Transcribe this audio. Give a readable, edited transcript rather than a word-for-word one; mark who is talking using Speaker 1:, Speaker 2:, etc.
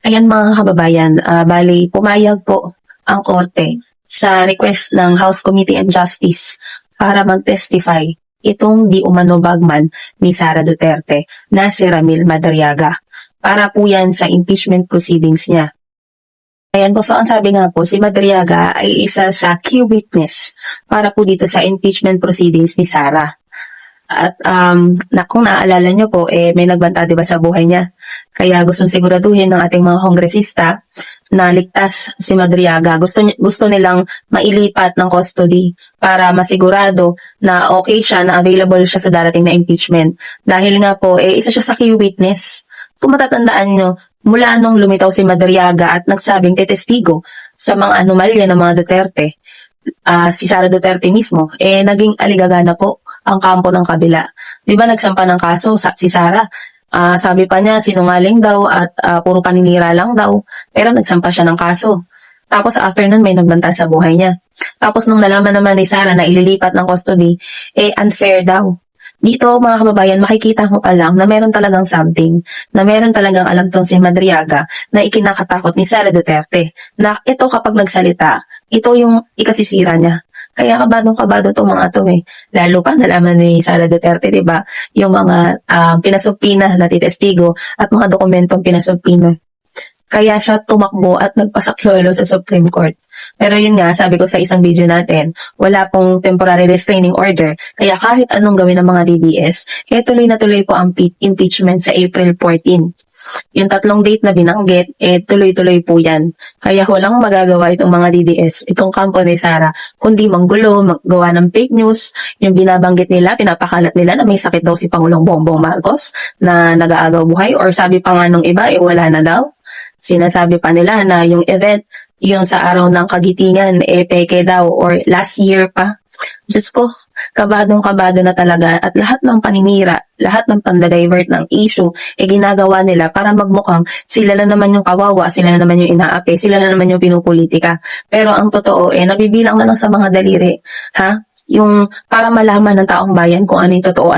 Speaker 1: Ayan mga kababayan, bali pumayag po ang korte sa request ng House Committee on Justice para mag-testify itong di umano bagman ni Sara Duterte na si Ramil Madariaga para po yan sa impeachment proceedings niya. Ayan po, so ang sabi nga po, si Madariaga ay isa sa key witness para po dito sa impeachment proceedings ni Sara. At kung naaalala nyo po, may nagbanta diba sa buhay niya. Kaya gustong siguraduhin ng ating mga kongresista na ligtas si Madariaga. Gusto nilang mailipat ng custody para masigurado na okay siya, na available siya sa darating na impeachment. Dahil nga po, isa siya sa key witness. Kung matatandaan nyo, mula nung lumitaw si Madariaga at nagsabing tetestigo sa mga anomalya ng mga Duterte, si Sara Duterte mismo, naging aligagana po ang kampo ng kabila. Di ba nagsampa ng kaso si Sara? Sabi pa niya, sinungaling daw at puro paninira lang daw. Pero nagsampa siya ng kaso. Tapos after nun, may nagbanta sa buhay niya. Tapos nung nalaman naman ni Sara na ililipat ng custody, unfair daw. Dito mga kababayan, makikita mo pa lang na meron talagang something, na meron talagang alam tong si Madariaga na ikinakatakot ni Sara Duterte. Na ito kapag nagsalita, ito yung ikasisira niya. Kaya kabadong-kabado itong mga to Lalo pa nalaman ni Sara Duterte, di ba? Yung mga pinasupina na titestigo at mga dokumentong pinasupina. Kaya siya tumakbo at nagpasaklolo sa Supreme Court. Pero yun nga, sabi ko sa isang video natin, wala pong temporary restraining order. Kaya kahit anong gawin ng mga DDS, tuloy na tuloy po ang impeachment sa April 14. Yung 3 date na binanggit, tuloy-tuloy po yan. Kaya walang magagawa itong mga DDS, itong kampo ni Sara, kundi manggulo, maggawa ng fake news, yung binabanggit nila, pinapakalat nila na may sakit daw si Pangulong Bongbong Marcos na nag-aagaw buhay, or sabi pa nga nung iba, wala na daw. Sinasabi pa nila na yung event, yung sa araw ng kagitingan, peke daw, or last year pa. Diyos ko, kabadong-kabado na talaga, at lahat ng paninira, lahat ng pandadivert ng issue, ginagawa nila para magmukhang sila na naman yung kawawa, sila na naman yung inaapi, sila na naman yung pinupolitika. Pero ang totoo, nabibilang na lang sa mga daliri, ha? Yung para malaman ng taong bayan kung ano yung totoo